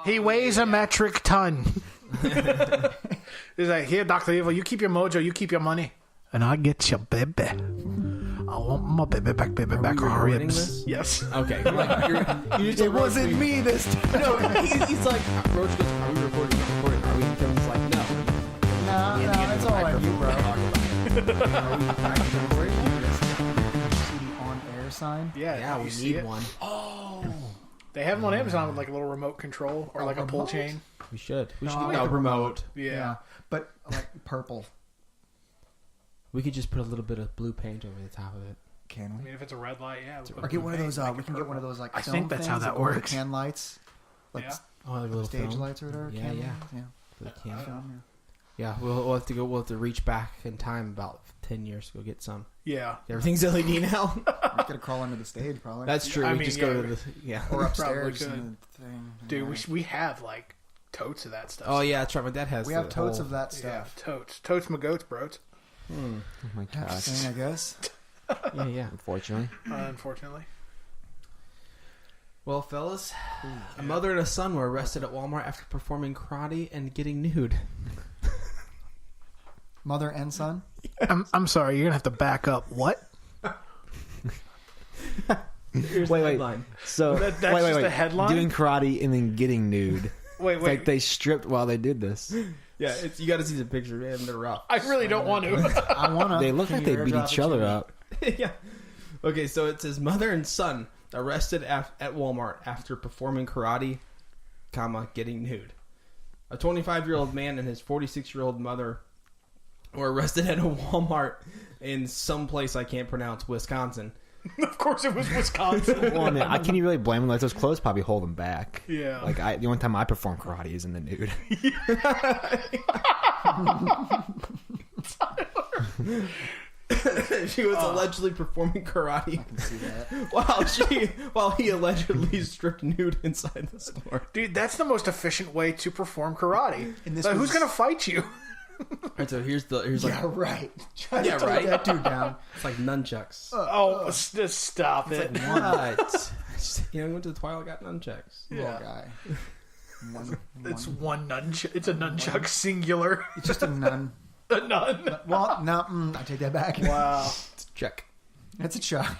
He weighs a metric ton. He's like, here, Dr. Evil, you keep your mojo, you keep your money. And I get your baby. I want my baby back ribs. Yes. Okay. It wasn't me this time. No, he's like, Roach goes, are we recording? Are we? And Kevin's like, no. No, that's all on you, bro. Are we actually recording? See the on-air sign? Yeah, we need one. Oh. They have them on Amazon with like a little remote control or like a pull chain. We should. We should No, do a remote. Yeah. But like purple. We could just put a little bit of blue paint over the top of it. Can I we? mean, if it's a red light, yeah. Or get one of those. We can get one of those like. I film think that's how things that go with works. Can lights, like Yeah. Oh, like a little stage film. lights or whatever. Yeah, can yeah. lights, For the can. Film, Yeah, we'll have to go. We'll have to reach back in time about 10 years to go get some. Yeah. Everything's LED now. We're gonna crawl under the stage probably. That's true. I we mean, just yeah, go to the or Probably upstairs could. in the thing. Dude, we have like totes of that stuff. Oh yeah, that's right. My dad has. We have totes of that stuff. Yeah, totes my goats, bros. Oh my gosh. Interesting, I guess. Yeah. Unfortunately. Unfortunately. Well, fellas, a mother and a son were arrested at Walmart after performing karate and getting nude. Mother and son. I'm sorry, you're gonna have to back up. What? Wait. So That's just the headline? Doing karate and then getting nude. Wait. It's like they stripped while they did this. Yeah, you got to see the picture, man. They're rough. I really don't want to. I wanna. They look Can like you they beat airdrop each it to other me? up. Yeah. Okay, so it says mother and son arrested at Walmart after performing karate, getting nude. A 25-year-old man and his 46-year-old mother were arrested at a Walmart in some place I can't pronounce, Wisconsin. Of course, it was Wisconsin. Well, I mean, can you really blame them? Like those clothes probably hold them back. Yeah. Like the only time I perform karate is in the nude. She was allegedly performing karate. I can see that. while he allegedly stripped nude inside the store. Dude, that's the most efficient way to perform karate. And this Like, who's was- gonna fight you? Alright, so here's like Yeah, right. Try to Yeah, take right. that dude down. it's like nunchucks. Just stop it. What? We went to the Twilight, got nunchucks. Yeah. Little guy. It's one nunchuck. It's a nunchuck singular. It's just a nun. A nun. Well, no, I take that back. Wow. Check. It's a chuck.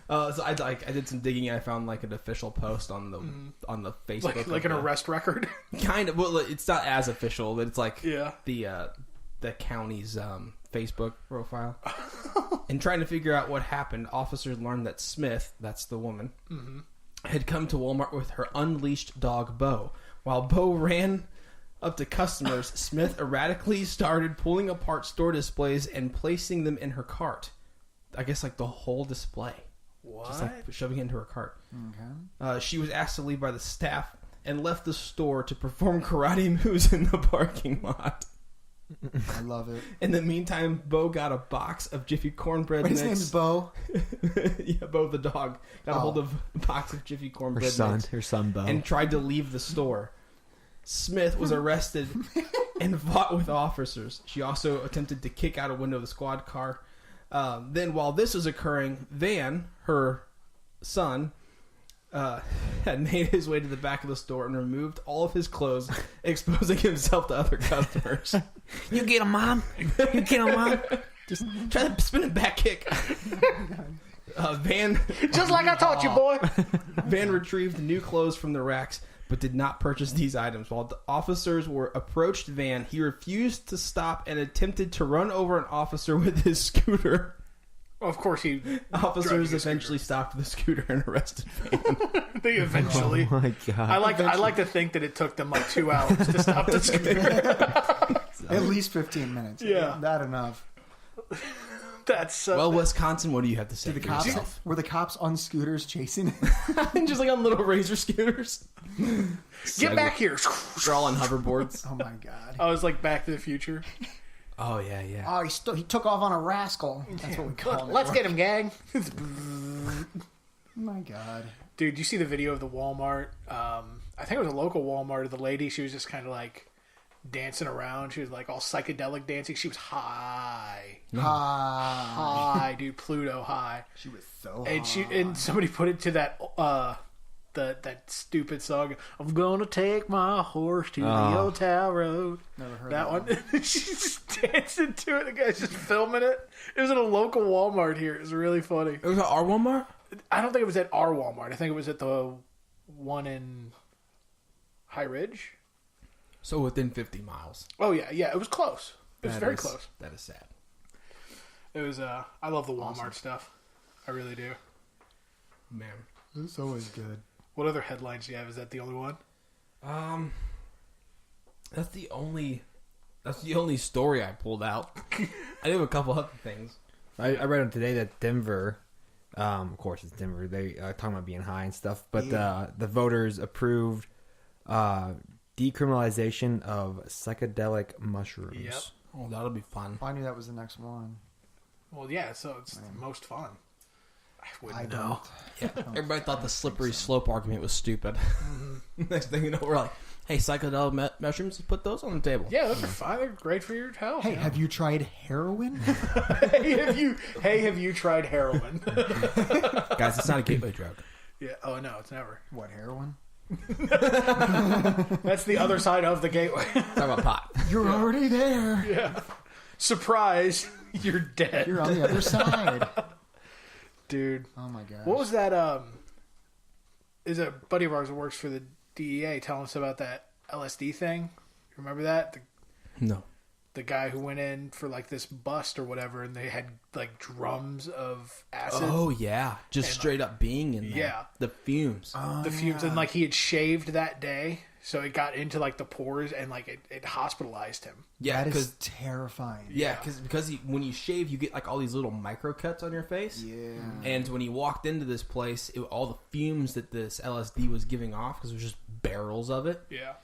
So I did some digging and I found like an official post on the Facebook, Like an arrest record. Kind of. Well, it's not as official, but it's like Yeah. the county's Facebook profile. And trying to figure out what happened, officers learned that Smith, that's the woman, had come to Walmart with her unleashed dog Bo. While Bo ran up to customers, Smith erratically started pulling apart store displays and placing them in her cart. I guess like the whole display. What? Just like shoving it into her cart. Okay. She was asked to leave by the staff and left the store to perform karate moves in the parking lot. I love it. In the meantime, Bo got a box of Jiffy cornbread Wait, mix. his name's Bo. Yeah, Bo the dog got a hold of a box of Jiffy cornbread mix Her son, Bo. and tried to leave the store. Smith was arrested and fought with officers. She also attempted to kick out a window of the squad car. Then, while this was occurring, Van, her son, had made his way to the back of the store and removed all of his clothes, exposing himself to other customers. You get him, Mom. You get him, Mom. Just try to spin a back kick. Van, Just like I taught you, boy. Van retrieved new clothes from the racks, but did not purchase these items. While the officers were approached Van, he refused to stop and attempted to run over an officer with his scooter. Of course, Officers eventually stopped the scooter and arrested Van. They eventually. Oh my god. I like to think that it took them like 2 hours to stop the scooter. At least 15 minutes. Yeah. Not enough. That's Well, Wisconsin, what do you have to say Did the for cops, yourself? were the cops on scooters chasing? Just like on little razor scooters. get back here. They're all on hoverboards. Oh my god. I was like Back to the Future. Oh, yeah, yeah. Oh, he took off on a rascal. That's what we call it. Let's get him, gang. Oh my god. Dude, you see the video of the Walmart? I think it was a local Walmart of the lady. She was just kind of like dancing around. She was like all psychedelic dancing. She was high. High, dude. Pluto high. She was so And high. and somebody put it to that the that stupid song. I'm gonna take my horse to the old town road. Never heard That one. She's just dancing to it. The guy's just filming it. It was at a local Walmart here. It was really funny. It was at our Walmart? I don't think it was at our Walmart. I think it was at the one in High Ridge. So within 50 miles. Oh yeah, it was close. It was very close. That is sad. It was. I love the Walmart stuff. I really do. Man. It's always good. What other headlines do you have? Is that the only one? That's the only story I pulled out. I have a couple other things. I read on today that Denver, of course it's Denver, they talking about being high and stuff, but the voters approved decriminalization of psychedelic mushrooms. Yep. Oh, that'll be fun. I knew that was the next one. Well, yeah. So it's the most fun. I wouldn't I know. don't. Yeah. Everybody thought the slippery slope argument was stupid. Next thing you know, we're like, hey, psychedelic mushrooms, put those on the table. Yeah, those are fine. They're great for your health. Hey, have you tried heroin? Hey, have you tried heroin? Guys, it's not a gateway drug. Yeah. Oh no, it's never. What, heroin? That's the other side of the gateway. Talk about pot. You're already there. Yeah. Surprise! You're dead. You're on the other side. Dude. Oh my god. What was that? Is a buddy of ours that works for the DEA telling us about that LSD thing? Remember that? No. The guy who went in for like this bust or whatever, and they had like drums of acid. Oh, yeah. Just And, straight up being in there. Yeah. The fumes. The fumes, and like he had shaved that day, so it got into like the pores, and like it hospitalized him. Yeah, that is because terrifying. because when you shave, you get like all these little micro cuts on your face. Yeah. And when he walked into this place, all the fumes that this LSD was giving off, because it was just barrels of it, Yeah.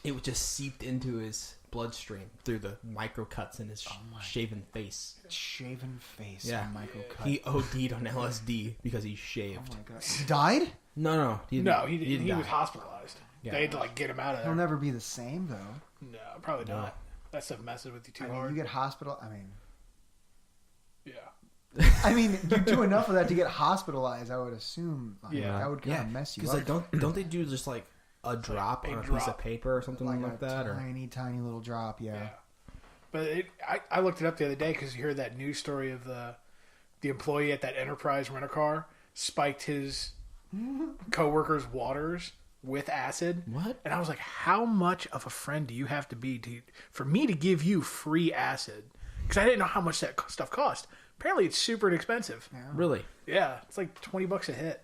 it would just seeped into his bloodstream through the micro cuts in his shaven face. Shaven face. Yeah. Microcut. He OD'd on LSD because he shaved. Oh my god. He died? No, he didn't He die. was hospitalized. Yeah. They had to like get him out of He'll there. never be the same though. No, probably No. not. That stuff messes with you too I mean, hard. you get hospital. Yeah. I mean, you do enough of that to get hospitalized. I would assume. Yeah. That would kind of mess you Because up. like don't they do just like a drop a on a piece drop. of paper or something like a that? Or tiny little drop. Yeah. Yeah. But I looked it up the other day because you heard that news story of the employee at that Enterprise rent-a-car spiked his coworker's waters with acid. What? And I was like, how much of a friend do you have to be for me to give you free acid? Because I didn't know how much that stuff cost. Apparently, it's super inexpensive. Really? Yeah, it's like $20 a hit.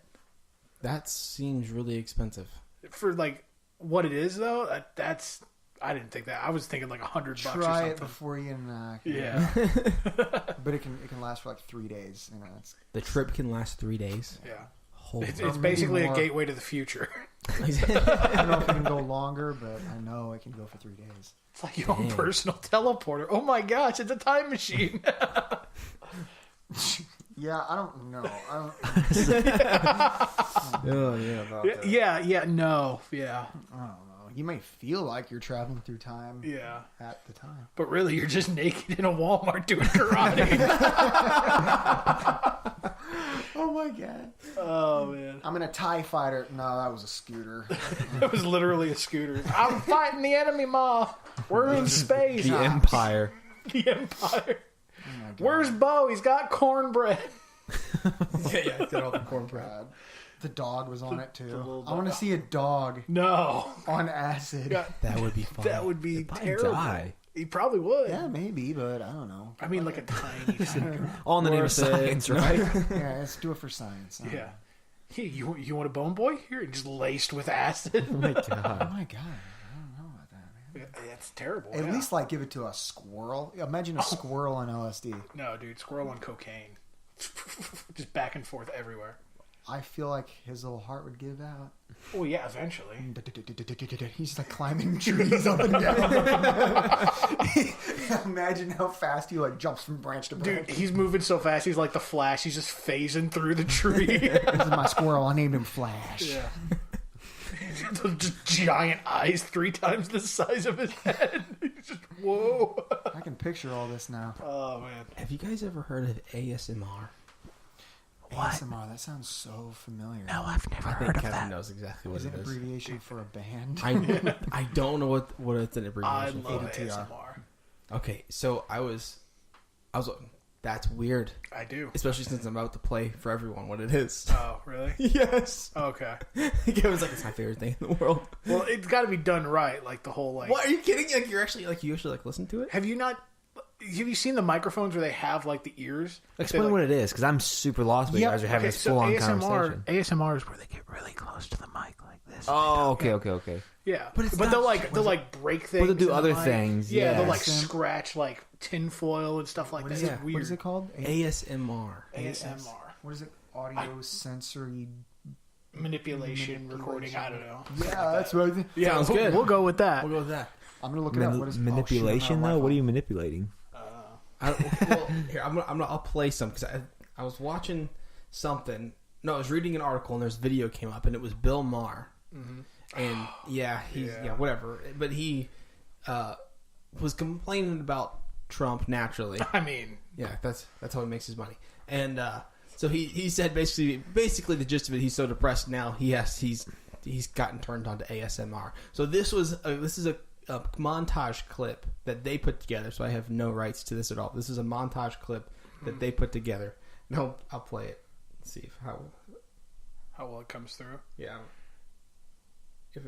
That seems really expensive. For like what it is, though, that's I didn't think that. I was thinking like $100 or Try something. it before you knock. Yeah, But it can last for like 3 days. You know, it's The trip can last 3 days. yeah. Holy It's maybe basically a more. gateway to the future. I don't know if it can go longer, but I know it can go for 3 days. It's like your own personal teleporter. Oh my gosh, it's a time machine. Yeah, I don't know. I don't. about no, yeah, I don't know. You might feel like you're traveling through time yeah. at the time. But really, you're just naked in a Walmart doing karate. Oh my god! Oh man, I'm in a TIE fighter. No, that was a scooter. that was literally a scooter. I'm fighting the enemy, Ma. We're in space. The Empire. The Empire. Oh my god. Where's Bo? He's got cornbread. yeah, got all the cornbread. God. The dog was on it too. little I want to dog. see a dog No, on acid. God, That would be fun. that would be He'd probably terrible. die. He probably would. Yeah, maybe, but I don't know. I mean, like a tiny. All in the name of Worth it. science, right? Yeah, let's do it for science. I don't Yeah. know. Hey, you want a bone boy? Here, just laced with acid. Oh my Oh god. my god, I don't know about that, man. That's terrible. At yeah. least like give it to a squirrel. Imagine a squirrel on LSD. No, dude, squirrel on cocaine. Just back and forth everywhere. I feel like his little heart would give out. Oh yeah, eventually. He's just like climbing trees up and down. Imagine how fast he like jumps from branch to branch. Dude, he's moving so fast. He's like the Flash. He's just phasing through the tree. This is my squirrel. I named him Flash. Yeah. Those just giant eyes, 3 times the size of his head. He's just whoa. I can picture all this now. Oh man. Have you guys ever heard of ASMR? ASMR. That sounds so familiar. No, I've never I heard think of Kevin that. knows exactly what Is it it an is. abbreviation for a band? I don't know what it's an I abbreviation love for. ASMR. Okay, so I was. That's weird, I do. especially since I'm about to play for everyone what it is. Oh, really? Yes. Okay. Kevin's like, it's my favorite thing in the world. Well, it's got to be done right. Like the whole like. What, are you kidding? Like you actually listen to it? Have you seen the microphones where they have like the ears? Explain They, what it is, because I'm super lost. But you guys are having this full-on conversation. ASMR is where they get really close to the mic like this. Oh, okay. Yeah, But it's but not- they'll like break things. they'll do in the other mic. things, Yeah, they'll yeah. like scratch like tinfoil and stuff like What that. is It's it? weird. What is it called? ASMR. ASMR What is it? Audio sensory. manipulation, recording. I don't know. Yeah, that's what I think. Yeah, Sounds we'll, good. We'll go with that. We'll go with that. I'm gonna look it up. What is Manipulation, though? What are you manipulating? Here, I'll play some because I was watching something. No, I was reading an article and there's video came up and it was Bill Maher. And he's whatever. But he was complaining about Trump naturally. I mean, Yeah, that's how he makes his money. And so he said basically the gist of it. He's so depressed now. He's gotten turned on to ASMR. So this is a montage clip that they put together. So I have no rights to this at all. This is a montage clip that they put together. No, I'll play it. Let's see how well it comes through. yeah. If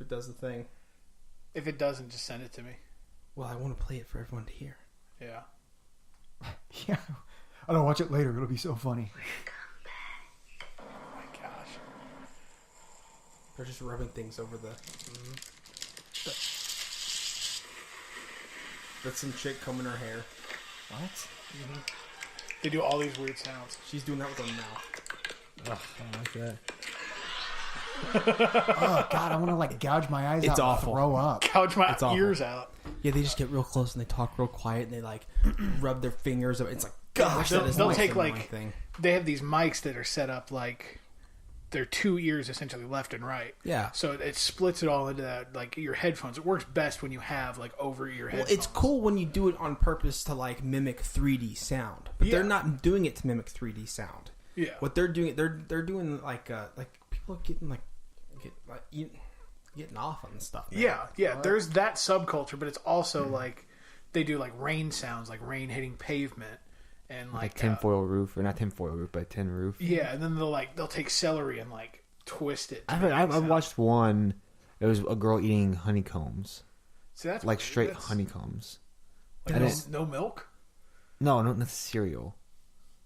it does the thing. If it doesn't, just send it to me. Well, I want to play it for everyone to hear. Yeah. Yeah. I don't watch it later. It'll be so funny. Oh my gosh. They're just rubbing things over the. That's some chick combing her hair. What? They do all these weird sounds. She's doing that with her mouth. Ugh, I don't like that. Oh God, I want to like gouge my eyes It's out awful. and throw up. Gouge my It's awful. ears out. Yeah, they just get real close and they talk real quiet and they like rub their fingers. It's like, gosh, They'll- that is they'll the most take, annoying like- thing. They have these mics that are set up like they're two ears essentially left and right. Yeah. So it splits it all into that like your headphones. It works best when you have like over ear Well, headphones. it's cool when you do it on purpose to like mimic 3D sound, but they're Yeah. not doing it to mimic 3D sound. Yeah. What they're doing, they're doing like people are getting getting off on this stuff. Man. Yeah. There's that subculture, but it's also like they do like rain sounds, like rain hitting pavement, and Like like tinfoil roof, or not tinfoil roof, but tin roof. yeah, and then they'll take celery and like twist it. to I've make I've sound. watched one. It was a girl eating honeycombs, See, that's like weird. straight That's- honeycombs. Like I no, don't- no milk. No, not cereal.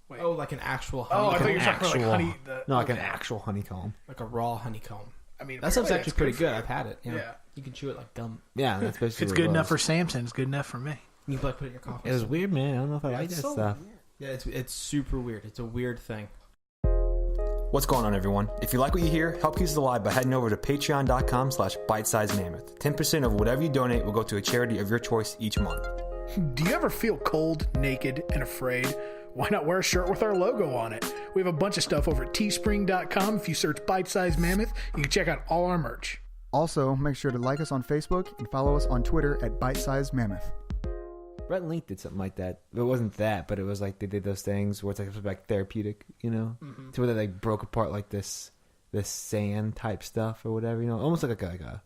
Wait. Oh, like an actual Oh, I honeycomb. thought you were talking about like Actual- honey. No, like an okay. actual honeycomb. like a raw honeycomb. I mean, That stuff's apparently actually pretty that's good. for I've had it. Yeah. Yeah. You can chew it like gum. Yeah, that's If basically. it's what good it enough for was. Samson, it's good enough for me. You can like put it in your coffee. It was weird, man. I don't know if I like that so stuff. weird. Yeah, it's super weird. It's a weird thing. What's going on, everyone? If you like what you hear, help keep us alive by heading over to patreon.com/bitesizemammoth. 10% of whatever you donate will go to a charity of your choice each month. Do you ever feel cold, naked, and afraid? Why not wear a shirt with our logo on it? We have a bunch of stuff over at teespring.com. If you search Bite Size Mammoth, you can check out all our merch. Also, make sure to like us on Facebook and follow us on Twitter at Bite Size Mammoth. Brett and Link did something like that. It wasn't that, but it was like they did those things where it's like, it was like therapeutic, you know? To where they like broke apart like this sand type stuff or whatever, you know? Almost like a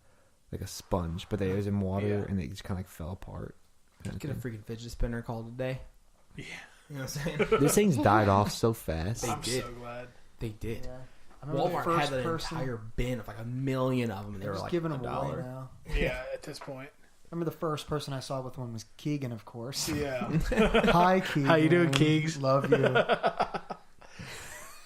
sponge, but it was in water and they just kind of like fell apart. Get a freaking fidget spinner called a day. Yeah. You know what I'm saying? These things died off so fast. I'm did. so glad. They did. I remember Walmart the first had an person entire bin of like 1 million of them, and they were just like giving them $1. away now. Yeah, at this point. Remember the first person I saw with one was Keegan, of course. Yeah. Hi, Keegan. How you doing, Keegs? Love you.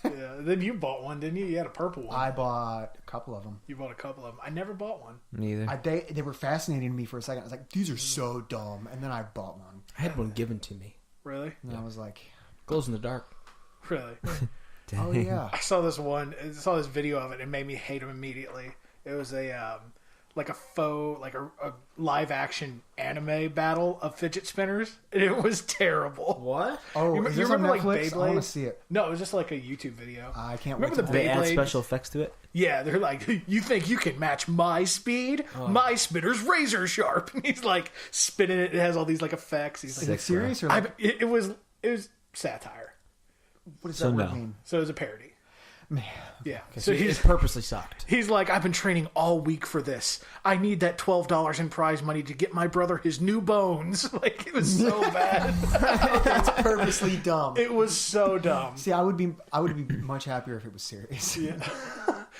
Yeah. Then you bought one, didn't you? You had a purple one. I bought a couple of them. You bought a couple of them. I never bought one. Neither. They were fascinating to me for a second. I was like, these are so dumb. And then I bought one. I had one given to me. Really? And I was like, Glows in the dark. Really? oh, yeah. I saw this video of it and it made me hate him immediately. It was like a faux, like a live action anime battle of fidget spinners. And it was terrible. What? Oh, You is this remember, on like, Netflix? I want Beyblade? to see it. No, it was just like a YouTube video. I can't Remember wait to the They add Beyblade? special effects to it? Yeah, they're like, you think you can match my speed? My spinner's razor sharp. And he's like spinning it. It has all these like effects. He's Is like, it serious or like, it was satire. What does So that word no. mean? So it was a parody. Man. Yeah. So So it he's purposely sucked. He's like, I've been training all week for this. I need that $12 in prize money to get my brother his new bones. Like, it was so bad. That's purposely dumb. It was so dumb. See, I would be much happier if it was serious. Yeah.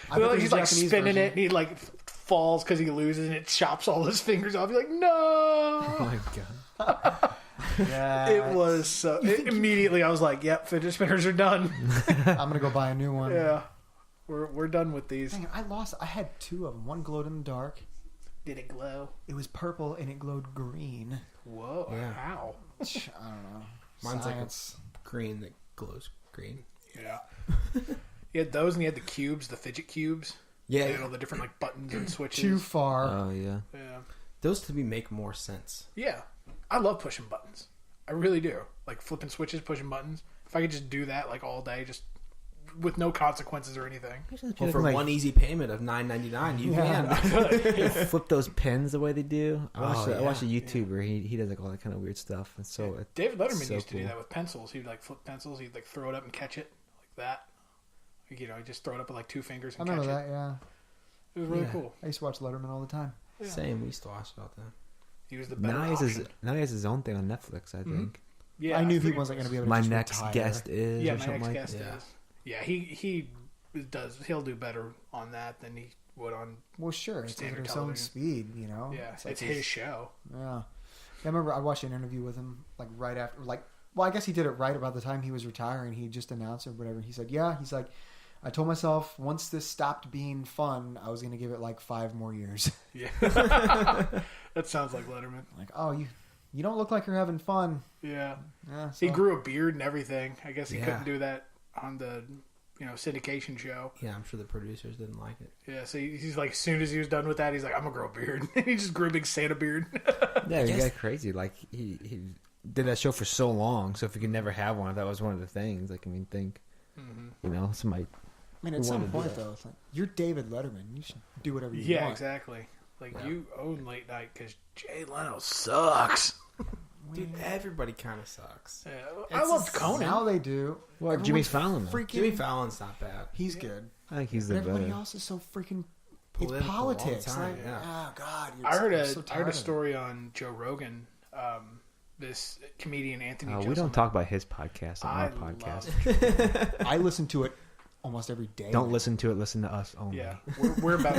I bet there's He's a like Japanese spinning version. it, and he like falls because he loses, and it chops all his fingers off. He's like, Oh no. my god. Yeah, It was so. Immediately, I was like, yep, fidget spinners are done. I'm gonna go buy a new one. Yeah. We're done with these. Dang it, I had 2 of them. One glowed in the dark. Did it glow? It was purple and it glowed green. Whoa. Yeah. How? I don't know. Mine's Science. like a green that glows green. Yeah. You had those, and you had the cubes, the fidget cubes. Yeah, You had all the different like buttons and switches. Too far. Oh yeah. Yeah. those to me make more sense. Yeah. I love pushing buttons. I really do. Like flipping switches, pushing buttons. If I could just do that like all day, just with no consequences or anything. Well, for one easy payment of $9.99, you can. flip those pens the way they do. I watched a yeah. YouTuber. He does like all that kind of weird stuff, and so David Letterman so used to do cool. that with pencils. He'd like flip pencils. He'd like throw it up and catch it like that. Like, you know, he'd just throw it up with like 2 fingers I and remember catch that, yeah. it. It was really cool. I used to watch Letterman all the time. Yeah. Same. We used to watch it all the time. He was the better now option. he has his own thing on Netflix. I think. Yeah, I knew he forget wasn't what going to be able to My just next retire. guest is Yeah, or my something next like guest that. is. Yeah, he does. He'll do better on that than he would on. Well, sure. It's at Standard its own television. speed, you know? Yeah, like it's his show. Yeah. I remember I watched an interview with him, like, right after, like, well, I guess he did it right about the time he was retiring. He just announced it or whatever. He said, yeah, he's like, I told myself once this stopped being fun, I was going to give it like 5 more years. Yeah, that sounds like Letterman. Like, oh, you don't look like you're having fun. Yeah, Yeah, he so- grew a beard and everything. I guess he Yeah. couldn't do that on the syndication show. Yeah, I'm sure the producers didn't like it. Yeah, so he's like, as soon as he was done with that, he's like, I'm gonna grow a beard. He just grew a big Santa beard. Yeah, he Yes. got crazy. Like he did that show for so long. So if he could never have one, if that was one of the things, like I mean, somebody. I mean, at We some wanted to do point, that. though, it's like, you're David Letterman. You should do whatever you Yeah, want. exactly. Like Yeah. you own late night because Jay Leno sucks. Dude, everybody kind of sucks. Yeah, I loved Conan. Now they do. Well, Jimmy Everyone's Fallon. Though. Freaking, Jimmy Fallon's not bad. he's good. I think he's But the everybody better. else is so freaking. Political It's all the politics. time, Like, yeah. oh God! I heard I'm so I tired heard a of it. story on Joe Rogan. This comedian Anthony. We don't Jeselnik. talk about his podcast on I our podcast. love- I listen to it almost every day. Don't now. listen to it. Listen to us only. Yeah, we're about.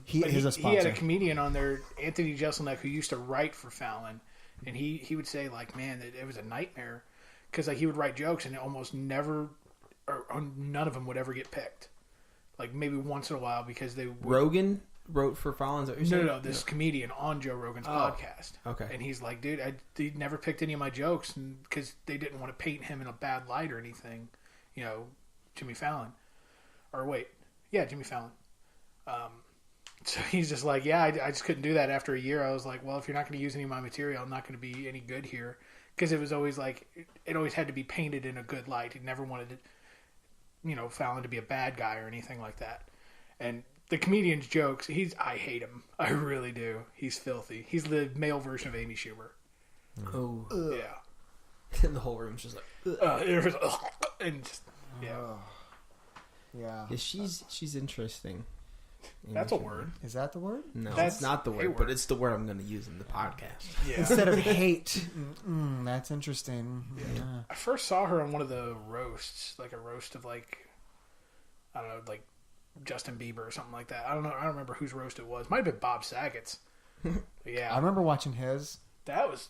He but is a he had a sponsor. comedian on there, Anthony Jeselnik, who used to write for Fallon, and he would say like, man, it was a nightmare because like he would write jokes and it almost never, or none of them would ever get picked. Like maybe once in a while because they would, Rogan wrote for Fallon's. No, this comedian on Joe Rogan's podcast. Okay. And he's like, dude, they never picked any of my jokes because they didn't want to paint him in a bad light or anything. You know, Jimmy Fallon. Or wait. Yeah, Jimmy Fallon. So he's just like, yeah, I just couldn't do that after a year. I was like, well, if you're not going to use any of my material, I'm not going to be any good here. Because it was always like, it always had to be painted in a good light. He never wanted to, Fallon to be a bad guy or anything like that. And the comedian's jokes, I hate him. I really do. He's filthy. He's the male version of Amy Schumer. Oh, Yeah. and the whole room's just like. It was, and just, yeah. Yeah. Yeah, she's interesting. That's a word. Is that the word? No, That's it's not the a word, word. but it's the word I'm going to use in the podcast. Yeah. Instead of hate. That's interesting. Yeah. I first saw her on one of the roasts, like a roast of like, I don't know, like Justin Bieber or something like that. I don't know. I don't remember whose roast it was. Might have been Bob Saget's. Yeah. I remember watching his. That was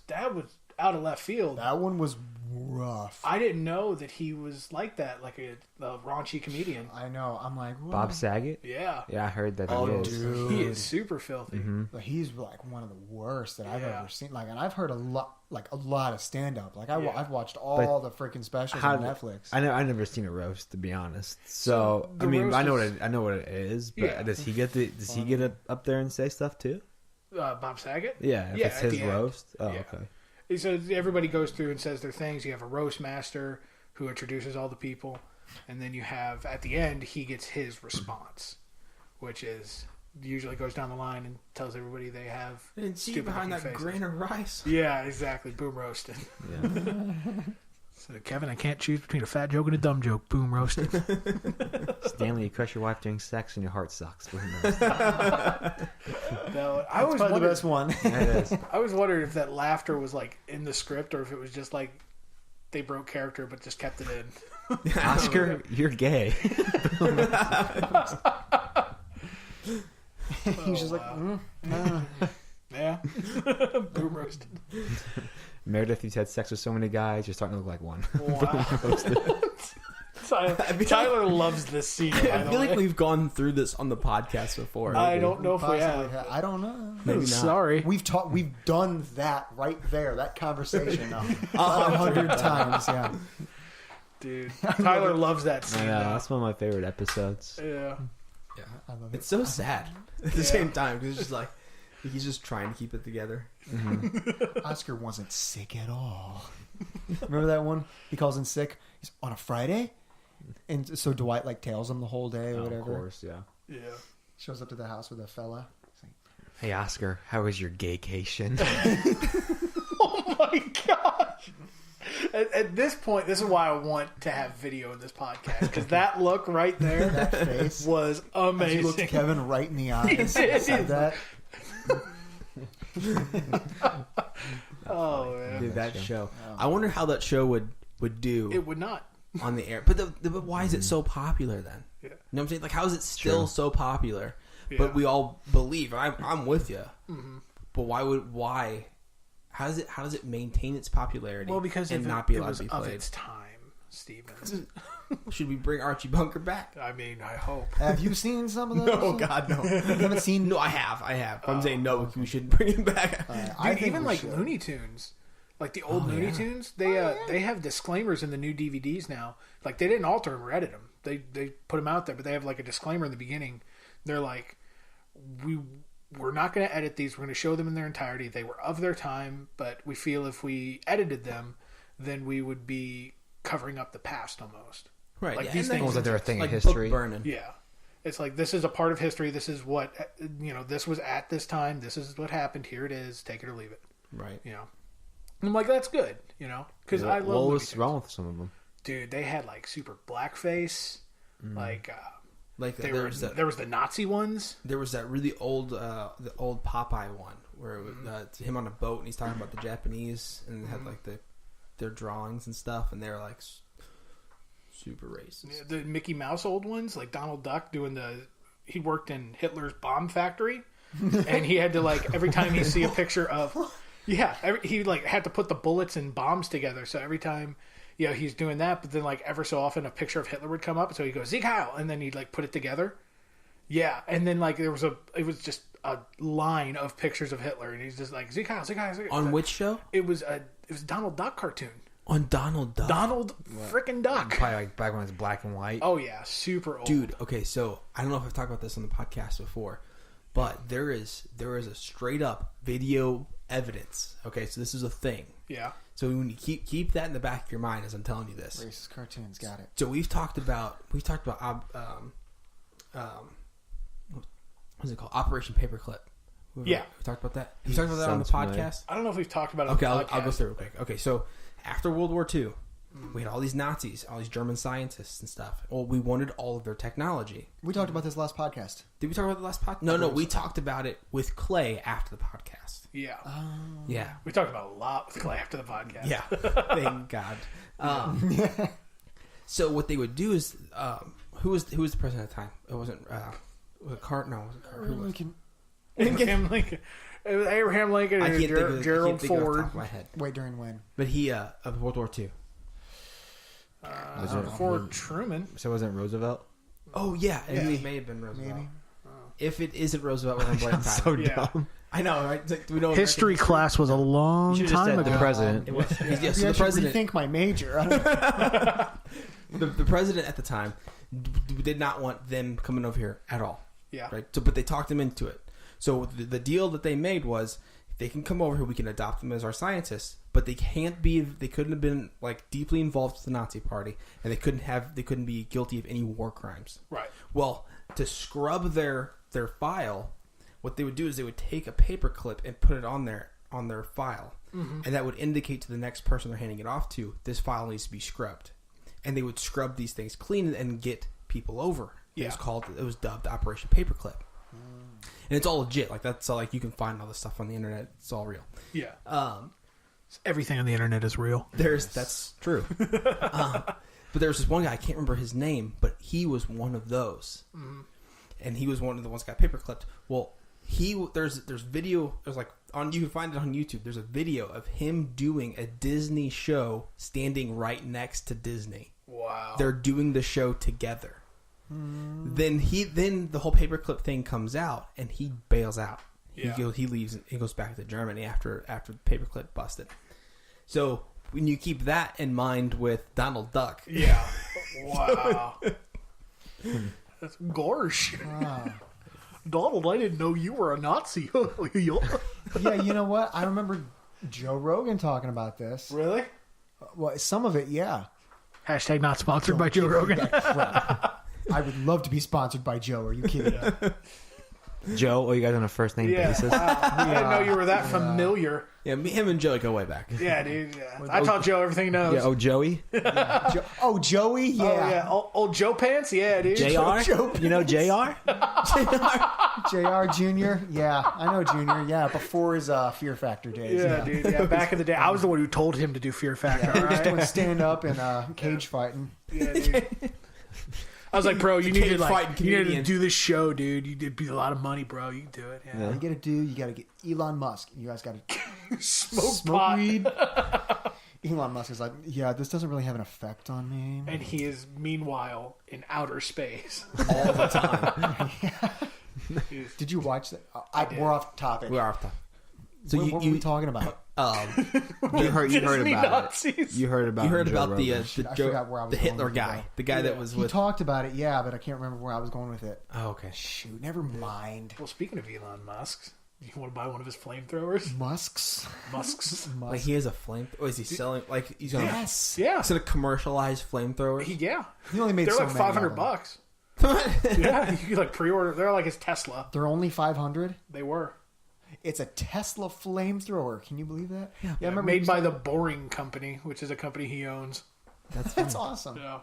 out of left field. That one was rough. I didn't know that he was like that, like a raunchy comedian. I know. I'm like, what? Bob Saget. Yeah. Yeah, I heard that. Oh, he is. dude. He is super filthy. But he's like one of the worst that I've Yeah. ever seen. Like, and I've heard a lot of stand up. Like, Yeah. I've watched all the freaking specials on Netflix. I never seen a roast, to be honest. So the I mean, roast I know what it is, but Yeah. does he get up there and say stuff too? Bob Saget? Yeah, if Yeah, it's at his the end. roast. Oh, Yeah. okay. So everybody goes through and says their things. You have a roast master who introduces all the people, and then you have at the end he gets his response, which is usually goes down the line and tells everybody they have. And see stupid behind that looking faces. grain of rice. Yeah, exactly. Boom roasted. Yeah. So, Kevin, I can't choose between a fat joke and a dumb joke. Boom, roasted. Stanley, you crush your wife during sex and your heart sucks. Boom, roasted. No, I always Probably the wondered. best one. Yeah, it is. I always wondered if that laughter was like in the script or if it was just like they broke character but just kept it in. Oscar, you're gay. He's just like, Yeah. Boom, roasted. Meredith, you've had sex with so many guys, you're starting to look like one. Wow. Tyler loves this scene. By I the feel way. like we've gone through this on the podcast before. I don't know if we possibly have. I don't know. Maybe not. Sorry. We've done that right there, that conversation 100 times. Yeah. Dude. Tyler loves that I scene. know, now. that's one of my favorite episodes. Yeah. Yeah. I love it. It's so sad at the same time because it's just like he's just trying to keep it together. Oscar wasn't sick at all. Remember that one? He calls in sick. He's on a Friday, and so Dwight like tails him the whole day or Oh, whatever. of course, yeah. Yeah. Shows up to the house with a fella. He's like, Hey, Oscar, how was your gaycation? Oh my gosh. At this point, this is why I want to have video in this podcast because that look right there that face. was As amazing. he looked Kevin right in the eyes. He did. Said that. Oh man, Dude, that show. show. I wonder how that show would do it would not. on the air. But but why is it so popular then? Yeah. You know what I'm saying? Like, how is it still True. so popular? Yeah. But we all believe. And I'm with you. Mm-hmm. But why? How does it maintain its popularity? Well, because and if not it, be it allowed was to be of played. its time, Steven. Should we bring Archie Bunker back? I mean, I hope. Have you seen some of those? No, God, no. You haven't seen. No, I have. I'm saying no. We shouldn't bring him back. I Dude, think even we like should. Looney Tunes, like the old Oh, Looney yeah. Tunes, they have disclaimers in the new DVDs now. Like they didn't alter them or edit them. They put them out there, but they have like a disclaimer in the beginning. They're like, we're not going to edit these. We're going to show them in their entirety. They were of their time, but we feel if we edited them, then we would be covering up the past almost. Right. Like yeah, these and then- things- Almost like they're a thing like of history. book burning. Yeah. It's like, this is a part of history. This is what, this was at this time. This is what happened. Here it is. Take it or leave it. Right. And I'm like, that's good, because I love What Looney was Tunes. wrong with some of them? Dude, they had like super blackface. Like Like there there was was the Nazi ones. there was that really old the old Popeye one where it was, him on a boat and he's talking about the Japanese and it had like their drawings and stuff and they're like super racist. The Mickey Mouse old ones, like Donald Duck doing he worked in Hitler's bomb factory, and he had to like every time he see a picture of, he like had to put the bullets and bombs together. So every time, he's doing that, but then like ever so often a picture of Hitler would come up, so he goes Sieg Heil, and then he'd like put it together. Yeah, and then like it was just a line of pictures of Hitler, and he's just like Sieg Heil, Sieg Heil, Sieg Heil. On which show? It was a Donald Duck cartoon. On Donald Duck. Donald frickin' Duck. Probably like back when it was black and white. Oh yeah, super old. Dude, okay, so I don't know if I've talked about this on the podcast before, but there is a straight up video evidence. Okay, so this is a thing. Yeah. So when you keep that in the back of your mind as I'm telling you this. Racist cartoons, got it. So we've talked about what's it called? Operation Paperclip. Yeah. We talked about that. You talked about that on the Sounds podcast? I don't know if we've talked about it. Okay, on the I'll go podcast. through it real quick. Okay, so after World War II, we had all these Nazis, all these German scientists and stuff. Well, we wanted all of their technology. We talked about this last podcast. Did we talk about the last podcast? No, we talked about it with Clay after the podcast. Yeah. Yeah. We talked about a lot with Clay after the podcast. Yeah. Thank God. So what they would do is, who was the president at the time? It wasn't, was it Carter? No, it wasn't Carter. Who was it? Abraham Lincoln. It was Abraham Lincoln I and can't think of it. Gerald I can't think of it off the Ford. top of my head. Wait, during when? But he, of World War II. Was it- Before Truman. So wasn't Roosevelt? Oh, yeah. Yeah. It may have been Roosevelt. Maybe. If it isn't Roosevelt, we're going to blame Tyler. So Yeah. dumb. I know, right? It's like, do we know History class was a long You should have time said ago. the president. It was, yeah, Maybe so I the should president, rethink my major. I don't know. the president at the time did not want them coming over here at all. Yeah. Right. So, but they talked them into it. So the deal that they made was, if they can come over here, we can adopt them as our scientists. But they can't be. They couldn't have been like deeply involved with the Nazi Party, and they couldn't be guilty of any war crimes. Right. Well, to scrub their file, what they would do is they would take a paper clip and put it on there on their file, and that would indicate to the next person they're handing it off to, this file needs to be scrubbed, and they would scrub these things clean and get people over. Yeah. It was dubbed Operation Paperclip, and it's all legit. Like that's all, like you can find all this stuff on the internet. It's all real. Yeah. Everything on the internet is real. That's true. But there was this one guy, I can't remember his name, but he was one of those, and he was one of the ones that got paperclipped. Well, there's video. There's like you can find it on YouTube. There's a video of him doing a Disney show, standing right next to Disney. Wow. They're doing the show together. Then the whole paperclip thing comes out, and he bails out. Yeah. He leaves. He goes back to Germany after the paperclip busted. So when you keep that in mind with Donald Duck, Yeah. Wow. That's gorsh. Wow. Donald, I didn't know you were a Nazi. Yeah, you know what? I remember Joe Rogan talking about this. Really? Well, some of it, yeah. Hashtag not sponsored by Joe Rogan. I would love to be sponsored by Joe. Are you kidding? Joe, are you guys on a first name Yeah. basis? Wow. I didn't know you were that familiar. yeah, him and Joey go way back. Yeah, dude. Yeah. I taught Joe everything he knows. Yeah, oh, Joey? Joey? Yeah. Oh, yeah. Old Joe Pants? Yeah, dude. JR? You know JR? JR Jr.? Yeah, I know Jr. Yeah, before his Fear Factor days. Yeah, dude. Yeah, back in the day. I was the one who told him to do Fear Factor. They were all just right? doing stand up and cage fighting. Yeah, dude. I was like, bro, you need to cage-fighting comedian. do this show, dude. It'd be a lot of money, bro. You can do it. Yeah. All you gotta get Elon Musk. You guys gotta Smoke pot. weed. Elon Musk is like, yeah, this doesn't really have an effect on me. And he is, meanwhile, in outer space. All the time. Did you watch that? did. We're off topic. We are off top. So What were we talking about? You heard Disney about Nazis. it. You heard about You heard Joe about Rogan. I forgot where I was the going Hitler with guy, that. the guy that was He with. talked about it, yeah, but I can't remember where I was going with it. Oh, okay. Shoot, never mind. Well, speaking of Elon Musk, you want to buy one of his flamethrowers? Musk's. Musk's. Like he has a flame. Oh, is he selling? Like he's gonna. Yes. Yeah. Instead of commercialized flamethrowers. Yeah. He only made They're so like many of them. $500. Yeah, you could like pre-order. They're like his Tesla. They're only 500. They were. It's a Tesla flamethrower. Can you believe that? Yeah, I Yeah, remember made he by was the Boring Company, which is a company he owns. That's awesome. Yeah.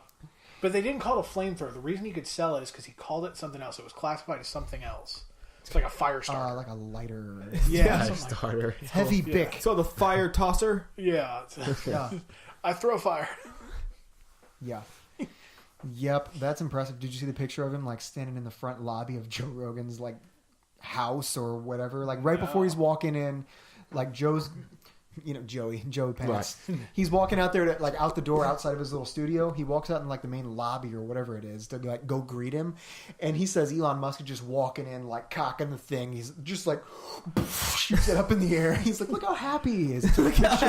But they didn't call it a flamethrower. The reason he could sell it is because he called it something else. It was classified as something else. It's like a fire starter. Like a lighter, yeah. something like Starter. heavy Yeah. bick. So the fire tosser. yeah. Yeah, I throw fire. yeah. Yep, that's impressive. Did you see the picture of him like standing in the front lobby of Joe Rogan's like house or whatever? Like right before he's walking in, like Joe's, Joey Pants. Right. He's walking out there to like out the door outside of his little studio. He walks out in like the main lobby or whatever it is to like go greet him, and he says Elon Musk is just walking in like cocking the thing. He's just like shoots it up in the air. He's like, look how happy he is. Look at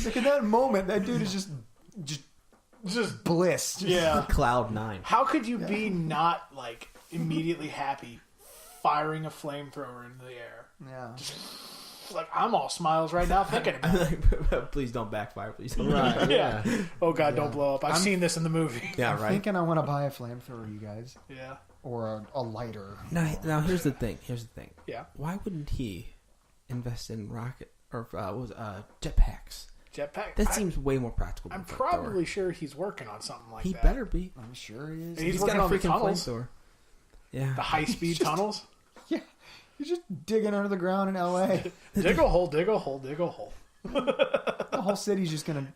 Like in that moment, that dude is just bliss. Yeah. Cloud 9. How could you be not like immediately happy firing a flamethrower into the air? Yeah. Like I'm all smiles right now thinking about it. Please don't backfire. Please don't. Right, Yeah. Oh God, Yeah. don't blow up. I've seen this in the movie. Yeah, I'm right. thinking I want to buy a flamethrower, you guys, Yeah. or a lighter. Now here's the thing. Yeah. Why wouldn't he invest in rocket or jetpacks? Jetpack. That seems way more practical. Than I'm flamethrower. probably sure he's working on something like He that. better be. I'm sure he is. He's got working a on the freaking tunnels. flamethrower. Yeah. The high-speed tunnels. Yeah, he's just digging under the ground in L.A. Dig a hole, dig a hole, dig a hole. The whole city's just gonna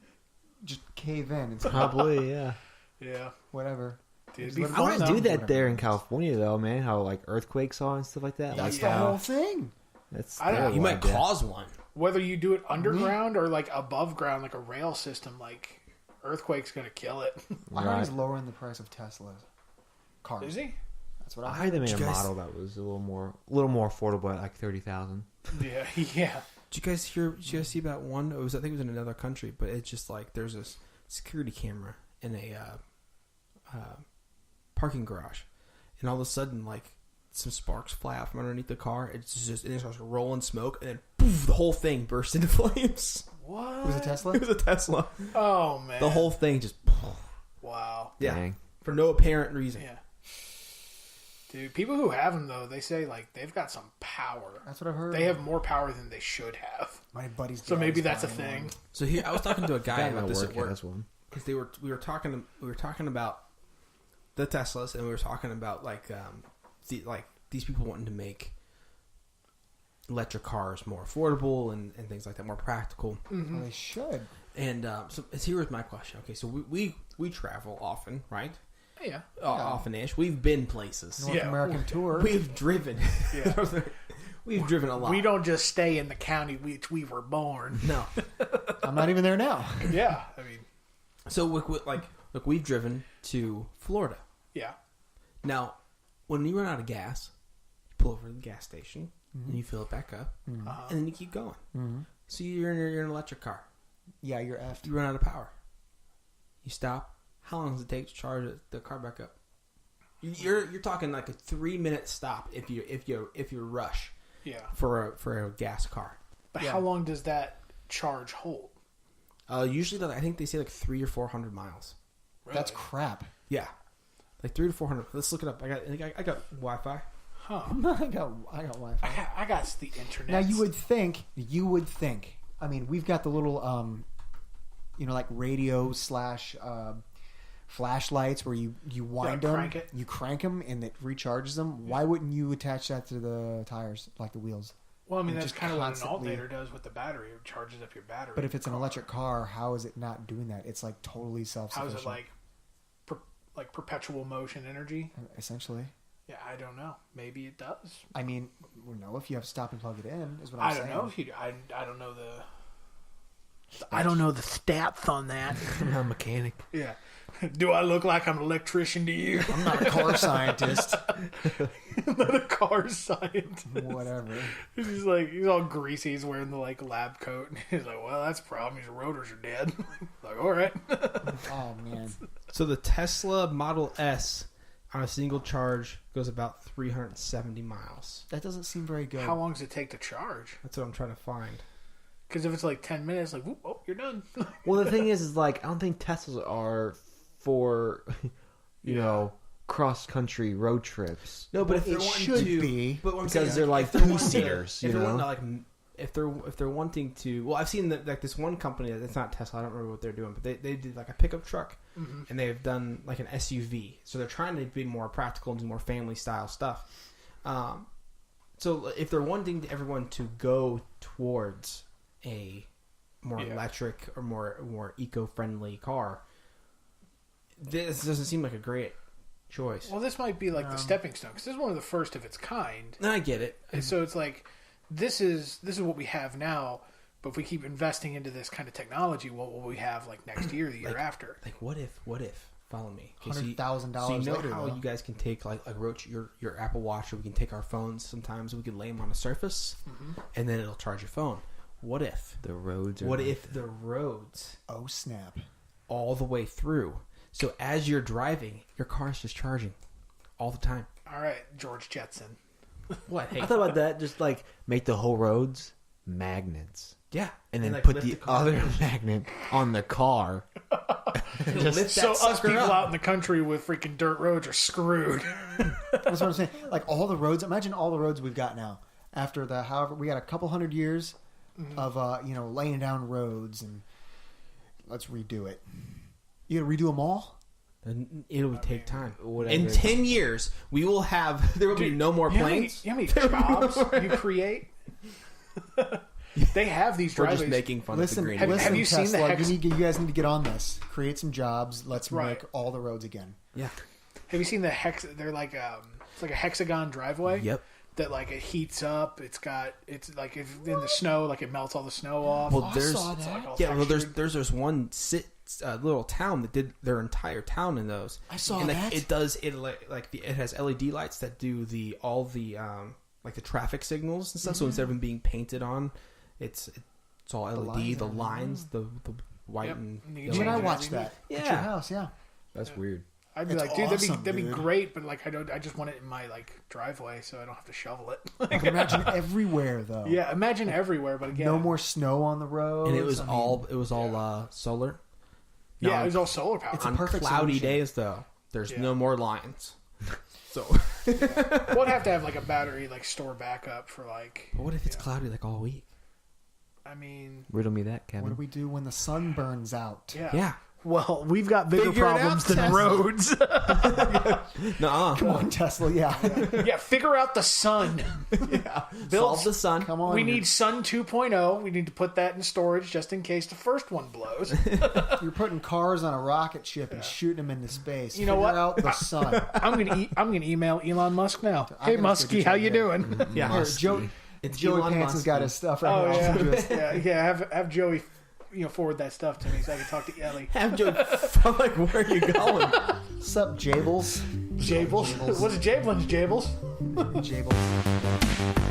just cave in. It's Probably, yeah. Yeah. whatever. Dude, it'd be I I fun, want to though. do that there in California, though, man. How, like, earthquakes are and stuff like that. That's Like, the how- whole thing. That's I don't know, terrible You might idea. cause one. Whether you do it underground or like above ground, like a rail system, like earthquake's gonna kill it. I heard he's Right. lowering the price of Teslas. Cars. Is he? That's what I I heard. heard they made Did a you guys- model that was a little more affordable at like 30,000. Yeah. Yeah. Did you guys hear? Did you guys see about one? I think it was in another country, but it's just like there's this security camera in a parking garage, and all of a sudden, like some sparks fly out from underneath the car. And it starts rolling smoke, and then poof, the whole thing bursts into flames. What? It was a Tesla. It was a Tesla. Oh man. The whole thing just Wow. yeah Dang. for no apparent reason. Yeah. Dude, people who have them though, they say like they've got some power. That's what I've heard. They have more power than they should have. My buddy's. So dad maybe is that's a buying thing. one. So here, I was talking to a guy Guy about at this work at work has one. because we were talking about the Teslas, and we were talking about these people wanting to make electric cars more affordable and things like that, more practical. Mm-hmm. Well, they should. And so here's my question. Okay, so we travel often, right? Yeah. Often-ish. We've been places. North American tour. We've driven. Yeah. We've driven a lot. We don't just stay in the county which we were born. No. I'm not even there now. Yeah. I mean, So look, we've driven to Florida. yeah. Now, when you run out of gas, you pull over to the gas station and you fill it back up, and then you keep going. Mm-hmm. So you're in an electric car. Yeah, you're effed. You run out of power. You stop. How long does it take to charge the car back up? You're talking like a 3-minute stop if you rush Yeah. for a gas car. But Yeah. how long does that charge hold? Usually, I think they say like 300 or 400 miles. Really? That's crap. Yeah, like 300 to 400. Let's look it up. I got Wi-Fi. Huh. I got Wi-Fi. I got the internet. Now you would think. I mean, we've got the little, like radio / flashlights where you wind them, crank it. you crank them, and it recharges them. Why wouldn't you attach that to the tires, like the wheels? Well, I mean, It that's just kind of what an constantly- alternator does with the battery. It charges up your battery. But if it's an electric car, how is it not doing that? It's like totally How self-sufficient. is it like perpetual motion energy? Essentially. Yeah, I don't know. Maybe it does. I mean, no, if you have to stop and plug it in, is what I'm I saying. don't know if you. I don't know the. I don't know the stats on that. I'm not a mechanic. Yeah. Do I look like I'm an electrician to you? I'm not a car scientist. I'm not a car scientist. Whatever. He's all greasy. He's wearing the lab coat. He's like, well, that's a problem. His rotors are dead. Like, all right. Oh man. So the Tesla Model S on a single charge goes about 370 miles. That doesn't seem very good. How long does it take to charge? That's what I'm trying to find. Because if it's like 10 minutes, like, whoop, oh, you're done. Well, the thing is like I don't think Teslas are for, you know, cross-country road trips. No, but Well, if they're it wanting should to, be, but what I'm because saying, they're like if they're wanting to- two-seaters, If you they're know? wanting to, if they're wanting to, well, I've seen that like this one company that's not Tesla. I don't remember what they're doing, but they did like a pickup truck, and they've done like an SUV. So they're trying to be more practical and do more family style stuff. So if they're wanting everyone to go towards a more electric or more eco-friendly car, this doesn't seem like a great choice. Well, this might be like the stepping stone. Because this is one of the first of its kind. And I get it. And so it's like, this is what we have now. But if we keep investing into this kind of technology, what will we have like next year, the year after? Like what if? Follow me. Okay, $100,000 So you know later, how though. you guys can take like Roach your Apple Watch, or we can take our phones. Sometimes we can lay them on a surface, and then it'll charge your phone. What if? The roads are What if the roads Oh snap! all the way through? So as you're driving, your car's just charging all the time. All right, George Jetson. What? Hey, I thought about that, just like make the whole roads magnets. yeah, And then like, put lift the car other up. magnet on the car. Lift that So us sucker people up. out in the country with freaking dirt roads are screwed. That's what I'm saying. Like all the roads. Imagine all the roads we've got now. After the however we got a couple hundred years of laying down roads, and let's redo it. You gotta redo them all. And it'll take time. whatever. In 10 years, we will have. There will be no more You know planes. how many jobs you create? They have these We're driveways. just making fun of the Listen, green. have you seen the Tesla, hex- you guys need to get on this. Create some jobs. Let's right. make all the roads again. Yeah. Have you seen the hex? They're like it's like a hexagon driveway. Yep. That like it heats up. It's like if in the snow, like it melts all the snow off. Well, there's saw It's like all yeah. Well, textured. there's one little town that did their entire town in those. I saw and like, that. it does it it has LED lights that do all the like the traffic signals and stuff. So instead of them being painted on, it's all LED. lines The are- lines, the white Yep. and And you yellow. can When I change it watched every that week. at Yeah. your house, yeah. That's weird. I'd be It's like, dude, awesome, that'd be dude. great, but like I just want it in my like driveway, so I don't have to shovel it. I can imagine everywhere though. Yeah, imagine everywhere, but again, No more snow on the road. And it was all solar. Yeah, Now, it was all solar powered. It's a on perfect cloudy solution. days though. There's Yeah. no more lines. So We'll have to have like a battery like store backup for like. But what if it's cloudy like all week? I mean, Riddle me that, Kevin. What do we do when the sun burns out? Yeah. Well, we've got bigger Figure it problems out, than Tesla. roads. Nuh-uh. Come on, Tesla. Yeah. Yeah, figure out the sun. Solve the sun. Come on. We need Sun 2.0. We need to put that in storage just in case the first one blows. You're putting cars on a rocket ship and shooting them into space. You know Figure what? out the sun. I'm gonna email Elon Musk now. I'm Hey, gonna Muskie, figure how it you out. doing? Yeah. Here, Joey Elon Pants has Musk. got his stuff right Oh here. I'll send you yeah, his- yeah. Have Joey, forward that stuff to me so I can talk to Ellie. Have Joe. I'm like, where are you going? What's up, Jables? Jables. What's Jablins, Jables? Jables.